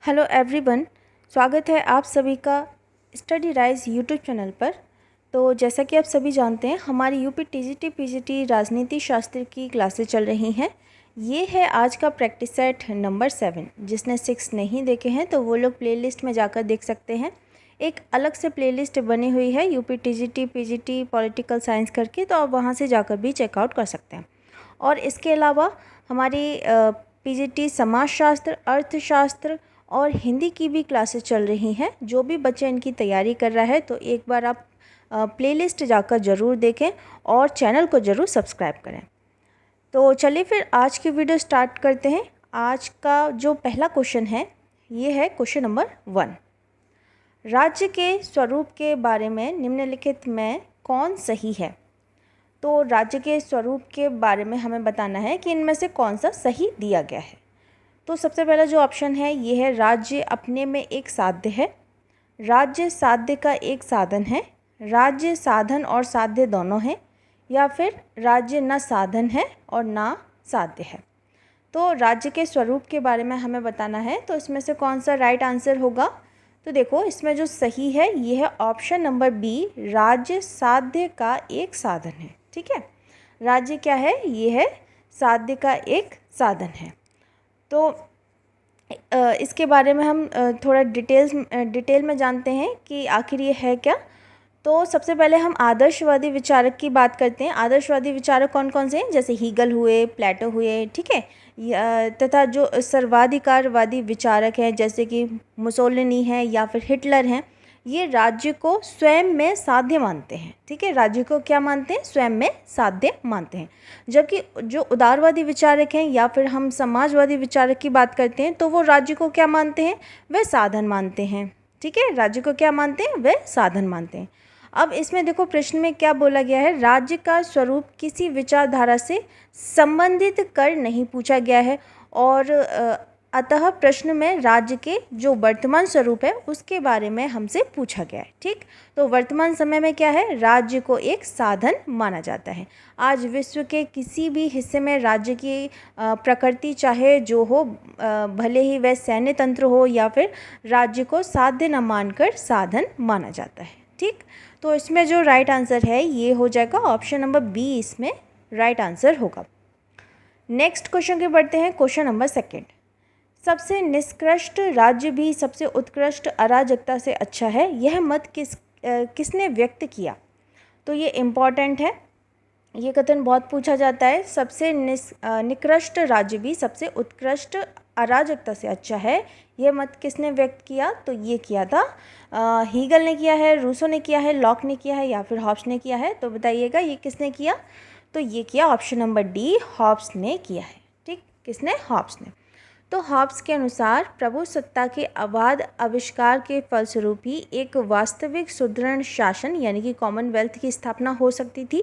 Hello everyone, स्वागत है आप सभी का स्टडी राइज यूट्यूब चैनल पर। तो जैसा कि आप सभी जानते हैं, हमारी यूपी टीजीटी पीजीटी राजनीति शास्त्र की क्लासेस चल रही हैं। ये है आज का प्रैक्टिस सेट नंबर 7। जिसने 6 नहीं देखे हैं तो वो लोग प्लेलिस्ट में जाकर देख सकते हैं। एक अलग से प्लेलिस्ट बनी हुई है UP TGT PGT political science करके, तो आप वहाँ से जाकर भी चेकआउट कर सकते हैं। और इसके अलावा हमारी पीजीटी समाजशास्त्र, अर्थशास्त्र और हिंदी की भी क्लासेस चल रही हैं। जो भी बच्चे इनकी तैयारी कर रहा है तो एक बार आप प्लेलिस्ट जाकर ज़रूर देखें और चैनल को ज़रूर सब्सक्राइब करें। तो चलिए फिर आज की वीडियो स्टार्ट करते हैं। आज का जो पहला क्वेश्चन है ये है क्वेश्चन नंबर 1। राज्य के स्वरूप के बारे में निम्नलिखित में कौन सही है? तो राज्य के स्वरूप के बारे में हमें बताना है कि इनमें से कौन सा सही दिया गया है। तो सबसे पहला जो ऑप्शन है ये है राज्य अपने में एक साध्य है, राज्य साध्य का एक साधन है, राज्य साधन और साध्य दोनों हैं, या फिर राज्य न साधन है और ना साध्य है। तो राज्य के स्वरूप के बारे में हमें बताना है, तो इसमें से कौन सा राइट आंसर होगा? तो देखो, इसमें जो सही है ये है ऑप्शन नंबर बी, राज्य साध्य का एक साधन है। ठीक है, राज्य क्या है? ये है साध्य का एक साधन है। तो इसके बारे में हम थोड़ा डिटेल में जानते हैं कि आखिर ये है क्या। तो सबसे पहले हम आदर्शवादी विचारक की बात करते हैं। आदर्शवादी विचारक कौन कौन से हैं? जैसे हीगल हुए, प्लेटो हुए, ठीक है, तथा जो सर्वाधिकारवादी विचारक हैं जैसे कि मुसोलिनी है या फिर हिटलर हैं, ये राज्य को स्वयं में साध्य मानते हैं। ठीक है, राज्य को क्या मानते हैं? स्वयं में साध्य मानते हैं। जबकि जो उदारवादी विचारक हैं या फिर हम समाजवादी विचारक की बात करते हैं तो वो राज्य को क्या मानते हैं? वह साधन मानते हैं। ठीक है, राज्य को क्या मानते हैं? वह साधन मानते हैं। अब इसमें देखो, प्रश्न में क्या बोला गया है? राज्य का स्वरूप किसी विचारधारा से संबंधित कर नहीं पूछा गया है, और अतः प्रश्न में राज्य के जो वर्तमान स्वरूप है उसके बारे में हमसे पूछा गया है। ठीक, तो वर्तमान समय में क्या है? राज्य को एक साधन माना जाता है। आज विश्व के किसी भी हिस्से में राज्य की प्रकृति चाहे जो हो, भले ही वह सैन्य तंत्र हो या फिर, राज्य को साध्य न मानकर साधन माना जाता है। ठीक, तो इसमें जो राइट आंसर है ये हो जाएगा ऑप्शन नंबर बी, इसमें राइट आंसर होगा। नेक्स्ट क्वेश्चन के बढ़ते हैं। Question number 2। सबसे निष्कृष्ट राज्य भी सबसे उत्कृष्ट अराजकता से अच्छा है, यह मत किसने व्यक्त किया? तो ये इम्पॉर्टेंट है, ये कथन बहुत पूछा जाता है। सबसे निकृष्ट राज्य भी सबसे उत्कृष्ट अराजकता से अच्छा है, यह मत किसने व्यक्त किया? तो ये किया था हीगल ने किया है, रूसो ने किया है, लॉक ने किया है, या फिर हॉब्स ने किया है। तो बताइएगा ये किसने किया? तो ये किया ऑप्शन नंबर डी, हॉब्स ने किया है। ठीक, किसने? हॉब्स ने। तो हॉब्स के अनुसार प्रभुसत्ता के अबाध आविष्कार के फलस्वरूप ही एक वास्तविक सुदृढ़ शासन यानी कि कॉमनवेल्थ की स्थापना हो सकती थी।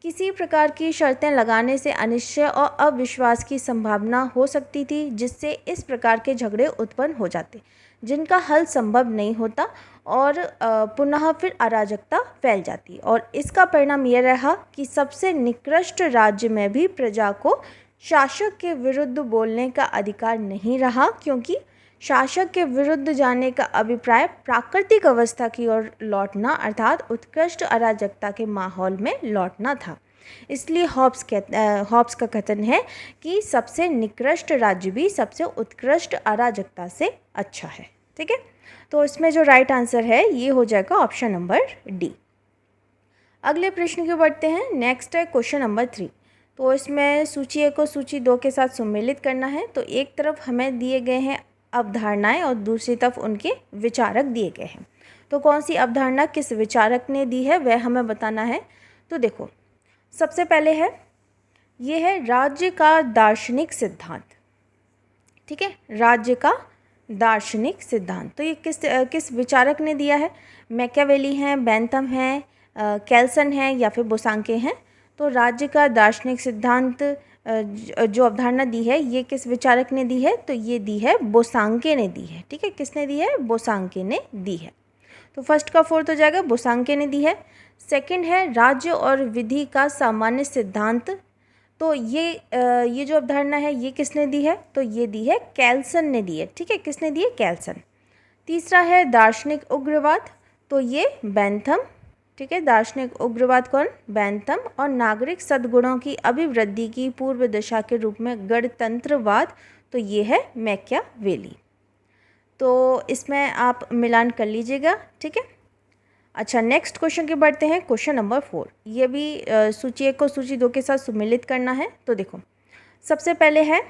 किसी प्रकार की शर्तें लगाने से अनिश्चय और अविश्वास की संभावना हो सकती थी, जिससे इस प्रकार के झगड़े उत्पन्न हो जाते जिनका हल संभव नहीं होता, और पुनः फिर अराजकता फैल जाती। और इसका परिणाम यह रहा कि सबसे निकृष्ट राज्य में भी प्रजा को शासक के विरुद्ध बोलने का अधिकार नहीं रहा, क्योंकि शासक के विरुद्ध जाने का अभिप्राय प्राकृतिक अवस्था की ओर लौटना अर्थात उत्कृष्ट अराजकता के माहौल में लौटना था। इसलिए हॉब्स का कथन है कि सबसे निकृष्ट राज्य भी सबसे उत्कृष्ट अराजकता से अच्छा है। ठीक है, तो इसमें जो राइट आंसर है ये हो जाएगा ऑप्शन नंबर डी। अगले प्रश्न की बढ़ते हैं। नेक्स्ट है क्वेश्चन नंबर 3। तो इसमें सूची 1 को सूची 2 के साथ सम्मिलित करना है। तो एक तरफ हमें दिए गए हैं अवधारणाएं और दूसरी तरफ उनके विचारक दिए गए हैं। तो कौन सी अवधारणा किस विचारक ने दी है वह हमें बताना है। तो देखो, सबसे पहले है ये है राज्य का दार्शनिक सिद्धांत। ठीक है, राज्य का दार्शनिक सिद्धांत। तो ये किस विचारक ने दिया है? मैकियावेली हैं, बेंथम हैं, कैल्सन हैं, या फिर बोसांके हैं। तो राज्य का दार्शनिक सिद्धांत जो अवधारणा दी है ये किस विचारक ने दी है? तो ये दी है बोसांके ने दी है। ठीक है, किसने दी है? बोसांके ने दी है। तो फर्स्ट का 4 हो जाएगा, बोसांके ने दी है। सेकंड है राज्य और विधि का सामान्य सिद्धांत। तो ये जो अवधारणा है ये किसने दी है? तो ये दी है कैल्सन ने दी है। ठीक है, किसने दी है? कैल्सन। तीसरा है दार्शनिक उग्रवाद, तो ये बेंथम। ठीक है, दार्शनिक उग्रवाद कौन? बेंथम। और नागरिक सद्गुणों की अभिवृद्धि की पूर्व दिशा के रूप में गणतंत्रवाद, तो ये है मैकियावेली। तो इसमें आप मिलान कर लीजिएगा। ठीक है, अच्छा नेक्स्ट क्वेश्चन की बढ़ते हैं। क्वेश्चन नंबर 4, ये भी सूची 1 को सूची 2 के साथ सुमिलित करना है। तो देखो, सबसे पहले है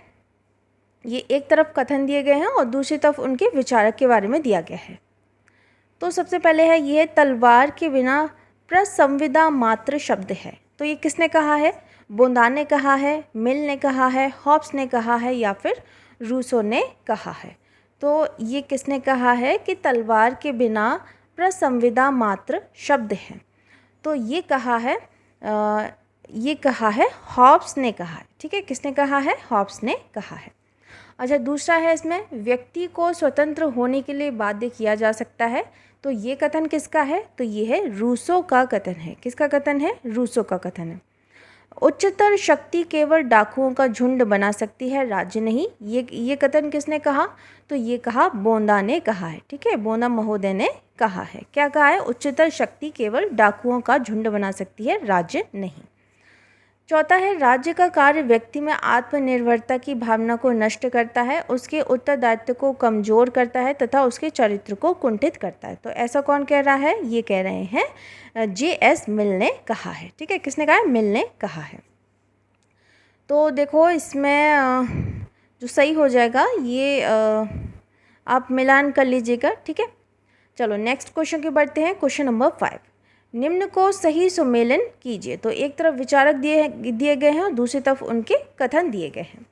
ये एक तरफ कथन दिए गए हैं और दूसरी तरफ उनके विचारक के बारे में दिया गया है। तो सबसे पहले है ये तलवार के बिना प्रसंविदा मात्र शब्द है, तो ये किसने कहा है? बोंदा ने कहा है, मिल ने कहा है, हॉब्स ने कहा है या फिर रूसो ने कहा है? तो ये किसने कहा है कि तलवार के बिना प्रसंविदा मात्र शब्द है? तो ये कहा है हॉब्स ने कहा है। ठीक है, किसने कहा है? हॉब्स ने कहा है। अच्छा, दूसरा है इसमें व्यक्ति को स्वतंत्र होने के लिए बाध्य किया जा सकता है, तो ये कथन किसका है? तो ये है रूसो का कथन है। किसका कथन है? रूसो का कथन है। उच्चतर शक्ति केवल डाकुओं का झुंड बना सकती है, राज्य नहीं। ये कथन किसने कहा? तो ये कहा बोंदा ने कहा है। ठीक है, बोंदा महोदय ने कहा है। क्या कहा है? उच्चतर शक्ति केवल डाकुओं का झुंड बना सकती है, राज्य नहीं। चौथा है राज्य का कार्य व्यक्ति में आत्मनिर्भरता की भावना को नष्ट करता है, उसके उत्तरदायित्व को कमजोर करता है तथा उसके चरित्र को कुंठित करता है। तो ऐसा कौन कह रहा है? ये कह रहे हैं J.S. मिल ने कहा है। ठीक है, किसने कहा है? मिल ने कहा है। तो देखो इसमें जो सही हो जाएगा ये आप मिलान कर लीजिएगा। ठीक है, चलो नेक्स्ट क्वेश्चन की बढ़ते हैं। क्वेश्चन नंबर 5, निम्न को सही सुमेलन कीजिए। तो एक तरफ विचारक दिए गए हैं और दूसरी तरफ उनके कथन दिए गए हैं।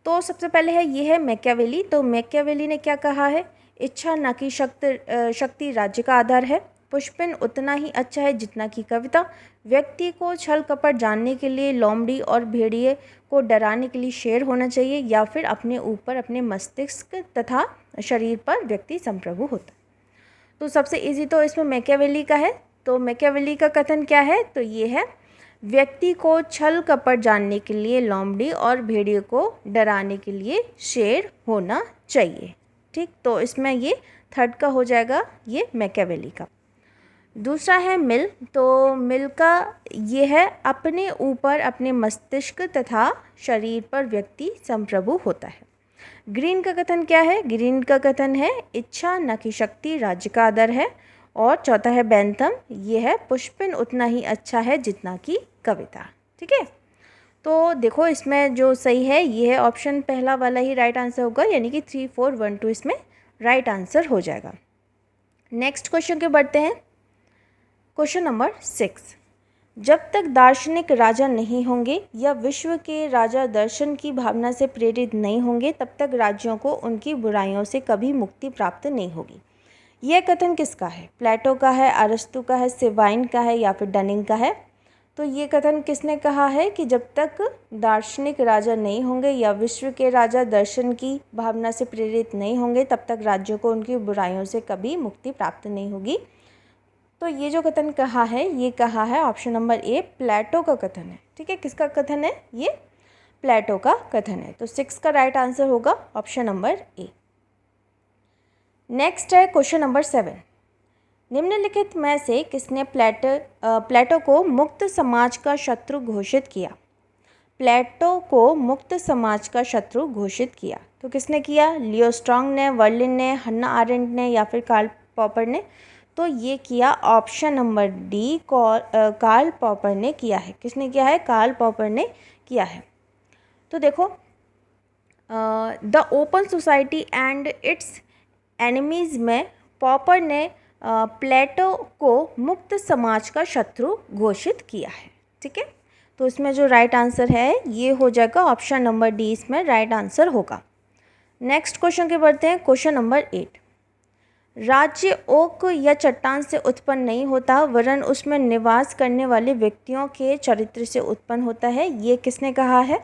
तो सबसे पहले है ये है मैकियावेली। तो मैकियावेली ने क्या कहा है? इच्छा न कि शक्ति राज्य का आधार है। पुष्पिन उतना ही अच्छा है जितना कि कविता। व्यक्ति को छल कपट जानने के लिए लोमड़ी और भेड़िए को डराने के लिए शेर होना चाहिए, या फिर अपने ऊपर अपने मस्तिष्क तथा शरीर पर व्यक्ति संप्रभु होता है। तो सबसे इजी तो इसमें मैकियावेली का है। तो मैकियावेली का कथन क्या है? तो ये है व्यक्ति को छल कपट जानने के लिए लोमड़ी और भेड़िए को डराने के लिए शेर होना चाहिए। ठीक, तो इसमें ये थर्ड का हो जाएगा, ये मैकियावेली का। दूसरा है मिल। तो मिल का ये है अपने ऊपर अपने मस्तिष्क तथा शरीर पर व्यक्ति संप्रभु होता है। ग्रीन का कथन क्या है? ग्रीन का कथन है इच्छा न कि शक्ति राज्य का आधार है। और चौथा है बेंथम, ये है पुष्पिन उतना ही अच्छा है जितना कि कविता। ठीक है, तो देखो इसमें जो सही है ये है ऑप्शन पहला वाला ही राइट आंसर होगा, यानी कि 3, 4, 1, 2 इसमें राइट आंसर हो जाएगा। नेक्स्ट क्वेश्चन के बढ़ते हैं। क्वेश्चन नंबर 6, जब तक दार्शनिक राजा नहीं होंगे या विश्व के राजा दर्शन की भावना से प्रेरित नहीं होंगे, तब तक राज्यों को उनकी बुराइयों से कभी मुक्ति प्राप्त नहीं होगी। यह कथन किसका है? प्लेटो का है, अरस्तु का है, सेवाइन का है या फिर डनिंग का है? तो ये कथन किसने कहा है कि जब तक दार्शनिक राजा नहीं होंगे या विश्व के राजा दर्शन की भावना से प्रेरित नहीं होंगे, तब तक राज्यों को उनकी बुराइयों से कभी मुक्ति प्राप्त नहीं होगी। तो ये जो कथन कहा है ये कहा है ऑप्शन नंबर ए, प्लेटो का कथन है। ठीक है, किसका कथन है? ये प्लेटो का कथन है। तो 6 का राइट आंसर होगा ऑप्शन नंबर ए। नेक्स्ट है क्वेश्चन नंबर 7, निम्नलिखित में से किसने प्लेटो को मुक्त समाज का शत्रु घोषित किया? प्लेटो को मुक्त समाज का शत्रु घोषित किया तो किसने किया? लियो स्ट्रॉन्ग ने, वर्लिन ने, हन्ना आरेंट ने या फिर कार्ल पॉपर ने? तो ये किया option number D, Karl Popper ने किया है। किसने किया है? कार्ल पॉपर ने किया है। तो देखो the open society and it's enemies में पॉपर ने प्लेटो को मुक्त समाज का शत्रु घोषित किया है। ठीक है, तो इसमें जो राइट आंसर है ये हो जाएगा ऑप्शन नंबर डी, इसमें राइट आंसर होगा। नेक्स्ट क्वेश्चन के बढ़ते हैं। क्वेश्चन नंबर 8, राज्य ओक या चट्टान से उत्पन्न नहीं होता वरन उसमें निवास करने वाले व्यक्तियों के चरित्र से उत्पन्न होता है। ये किसने कहा है?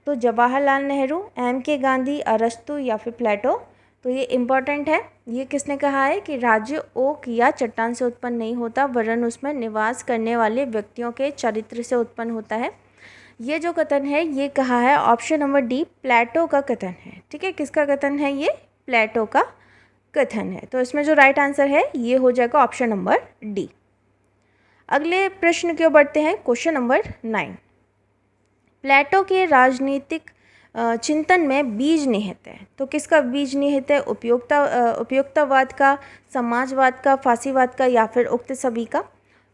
तो जवाहरलाल नेहरू, M.K. गांधी, अरस्तु या फिर प्लेटो? तो ये इम्पॉर्टेंट है। ये किसने कहा है कि राज्य ओक या चट्टान से उत्पन्न नहीं होता वरन उसमें निवास करने वाले व्यक्तियों के चरित्र से उत्पन्न होता है? ये जो कथन है ये कहा है ऑप्शन नंबर डी, प्लेटो का कथन है। ठीक है, किसका कथन है ये? प्लेटो का कथन है। तो इसमें जो राइट आंसर है ये हो जाएगा ऑप्शन नंबर डी। अगले प्रश्न की ओर बढ़ते हैं, क्वेश्चन नंबर 9। प्लेटो के राजनीतिक चिंतन में बीज निहित है। तो किसका बीज निहित है? उपयोक्तावाद का, समाजवाद का, फासीवाद का, या फिर उक्त सभी का?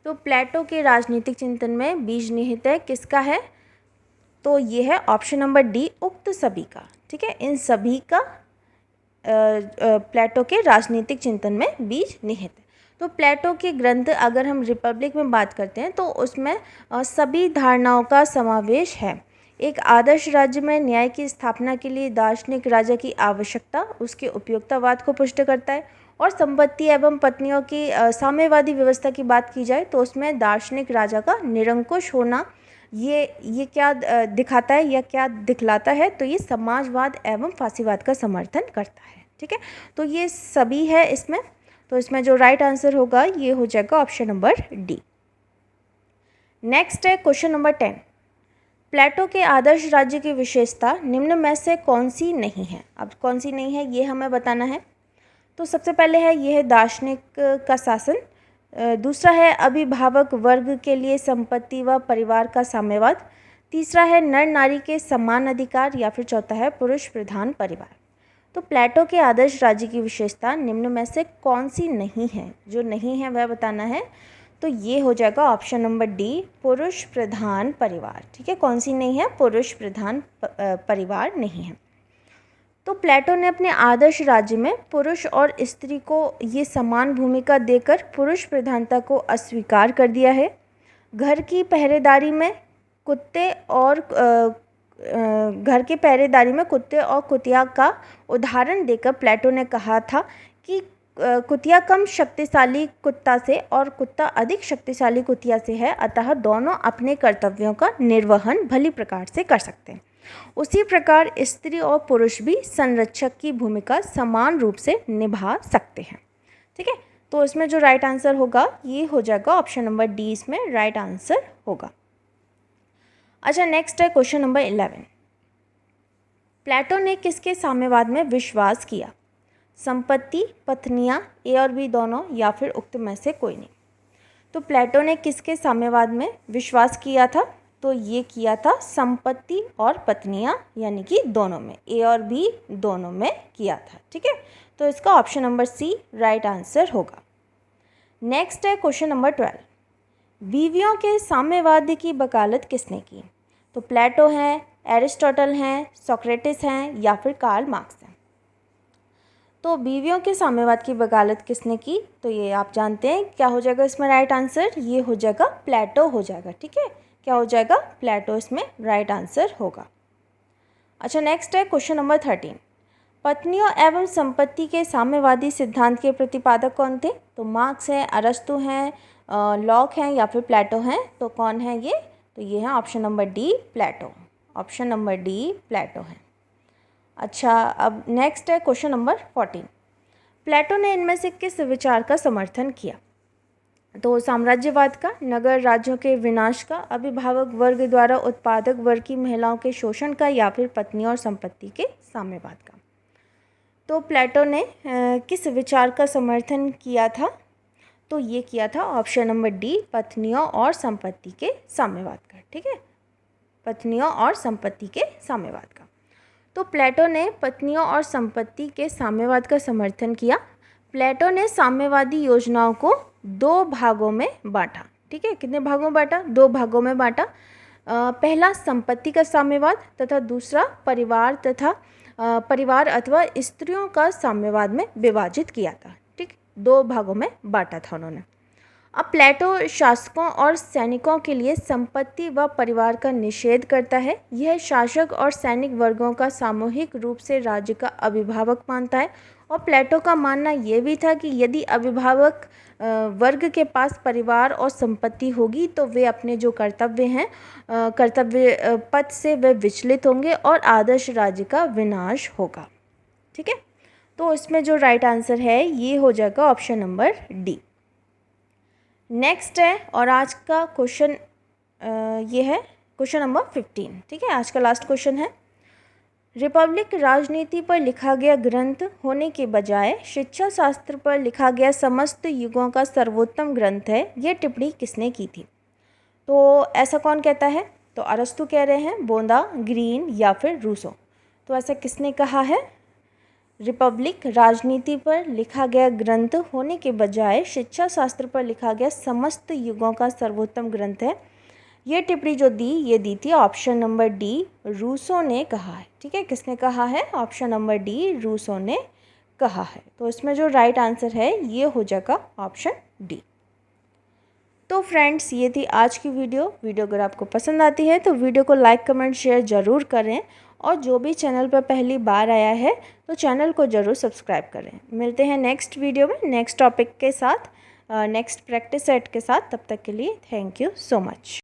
तो प्लेटो के राजनीतिक चिंतन में बीज निहित है, किसका है? तो ये है ऑप्शन नंबर डी, उक्त सभी का। ठीक है, इन सभी का प्लेटो के राजनीतिक चिंतन में बीज निहित है। तो प्लेटो के ग्रंथ, अगर हम रिपब्लिक में बात करते हैं तो उसमें सभी धारणाओं का समावेश है। एक आदर्श राज्य में न्याय की स्थापना के लिए दार्शनिक राजा की आवश्यकता उसके उपयोक्तावाद को पुष्ट करता है। और संपत्ति एवं पत्नियों की साम्यवादी व्यवस्था की बात की जाए तो उसमें दार्शनिक राजा का निरंकुश होना ये क्या दिखाता है या क्या दिखलाता है? तो ये समाजवाद एवं फासीवाद का समर्थन करता है। ठीक है, तो ये सभी है इसमें। तो इसमें जो राइट आंसर होगा ये हो जाएगा ऑप्शन नंबर डी। नेक्स्ट है क्वेश्चन नंबर 10। प्लेटो के आदर्श राज्य की विशेषता निम्न में से कौन सी नहीं है? अब कौन सी नहीं है ये हमें बताना है। तो सबसे पहले है ये है दार्शनिक का शासन, दूसरा है अभिभावक वर्ग के लिए संपत्ति व परिवार का साम्यवाद, तीसरा है नर नारी के समान अधिकार, या फिर चौथा है पुरुष प्रधान परिवार। तो प्लेटो के आदर्श राज्य की विशेषता निम्न में से कौन सी नहीं है? जो नहीं है वह बताना है। तो ये हो जाएगा ऑप्शन नंबर डी, पुरुष प्रधान परिवार। ठीक है, कौन सी नहीं है? पुरुष प्रधान परिवार नहीं है। तो प्लेटो ने अपने आदर्श राज्य में पुरुष और स्त्री को ये समान भूमिका देकर पुरुष प्रधानता को अस्वीकार कर दिया है। घर की पहरेदारी में कुत्ते और कुतिया का उदाहरण देकर प्लेटो ने कहा था कि कुतिया कम शक्तिशाली कुत्ता से और कुत्ता अधिक शक्तिशाली कुतिया से है, अतः दोनों अपने कर्तव्यों का निर्वहन भली प्रकार से कर सकते हैं। उसी प्रकार स्त्री और पुरुष भी संरक्षक की भूमिका समान रूप से निभा सकते हैं। ठीक है, तो इसमें जो राइट आंसर होगा ये हो जाएगा ऑप्शन नंबर डी, इसमें राइट आंसर होगा। अच्छा, नेक्स्ट है क्वेश्चन नंबर 11। प्लेटो ने किसके साम्यवाद में विश्वास किया? संपत्ति, पत्नियां, ए और बी दोनों, या फिर उक्त में से कोई नहीं? तो प्लेटो ने किसके साम्यवाद में विश्वास किया था? तो ये किया था संपत्ति और पत्नियां, यानी कि दोनों में, ए और बी दोनों में किया था। ठीक है, तो इसका option number C right answer होगा। नेक्स्ट है क्वेश्चन नंबर 12। बीवियों के साम्यवाद की वकालत किसने की? तो प्लेटो हैं, एरिस्टोटल हैं, सोक्रेटिस हैं, या फिर कार्ल मार्क्स हैं? तो बीवियों के साम्यवाद की वकालत किसने की? तो ये आप जानते हैं क्या हो जाएगा इसमें राइट आंसर? ये हो जाएगा प्लेटो हो जाएगा। ठीक है, क्या हो जाएगा? प्लेटो इसमें राइट आंसर होगा। अच्छा, नेक्स्ट है क्वेश्चन नंबर 13। पत्नियों एवं संपत्ति के साम्यवादी सिद्धांत के प्रतिपादक कौन थे? तो मार्क्स हैं, अरस्तु हैं, लॉक हैं, या फिर प्लेटो हैं? तो कौन है ये? तो ये है ऑप्शन नंबर डी, प्लेटो। ऑप्शन नंबर डी प्लेटो है। अच्छा, अब नेक्स्ट है क्वेश्चन नंबर 14। प्लेटो ने इनमें से किस विचार का समर्थन किया? तो साम्राज्यवाद का, नगर राज्यों के विनाश का, अभिभावक वर्ग द्वारा उत्पादक वर्ग की महिलाओं के शोषण का, या फिर पत्नी और संपत्ति के साम्यवाद का? तो प्लेटो ने किस विचार का समर्थन किया था? तो ये किया था ऑप्शन नंबर डी, पत्नियों और संपत्ति के साम्यवाद का। ठीक है, पत्नियों और संपत्ति के साम्यवाद का। तो प्लेटो ने पत्नियों और संपत्ति के साम्यवाद का समर्थन किया। प्लेटो ने साम्यवादी योजनाओं को 2 भागों में बांटा। ठीक है, कितने भागों में बांटा? 2 भागों में बांटा। पहला संपत्ति का साम्यवाद तथा दूसरा परिवार अथवा स्त्रियों का साम्यवाद में विभाजित किया था। ठीक, 2 भागों में बांटा था उन्होंने। अब प्लेटो शासकों और सैनिकों के लिए संपत्ति व परिवार का निषेध करता है। यह शासक और सैनिक वर्गों का सामूहिक रूप से राज्य का अभिभावक मानता है। और प्लेटो का मानना यह भी था कि यदि अभिभावक वर्ग के पास परिवार और संपत्ति होगी तो वे अपने जो कर्तव्य पथ से वे विचलित होंगे और आदर्श राज्य का विनाश होगा। ठीक है, तो इसमें जो राइट आंसर है ये हो जाएगा ऑप्शन नंबर डी। नेक्स्ट है, और आज का क्वेश्चन ये है क्वेश्चन नंबर 15, ठीक है, आज का लास्ट क्वेश्चन है। रिपब्लिक राजनीति पर लिखा गया ग्रंथ होने के बजाय शिक्षा शास्त्र पर लिखा गया समस्त युगों का सर्वोत्तम ग्रंथ है, यह टिप्पणी किसने की थी? तो ऐसा कौन कहता है? तो अरस्तु कह रहे हैं, बोंदा, ग्रीन या फिर रूसो। तो ऐसा किसने कहा है? रिपब्लिक राजनीति पर लिखा गया ग्रंथ होने के बजाय शिक्षा शास्त्र पर लिखा गया समस्त युगों का सर्वोत्तम ग्रंथ है, ये टिप्पणी जो दी, ये दी थी ऑप्शन नंबर डी, रूसो ने कहा है। ठीक है, किसने कहा है? ऑप्शन नंबर डी, रूसो ने कहा है। तो इसमें जो राइट आंसर है ये हो जाएगा ऑप्शन डी। तो फ्रेंड्स, ये थी आज की वीडियो अगर आपको पसंद आती है तो वीडियो को लाइक कमेंट शेयर ज़रूर करें, और जो भी चैनल पर पहली बार आया है तो चैनल को ज़रूर सब्सक्राइब करें। मिलते हैं नेक्स्ट वीडियो में नेक्स्ट टॉपिक के साथ, नेक्स्ट प्रैक्टिस सेट के साथ। तब तक के लिए थैंक यू सो मच।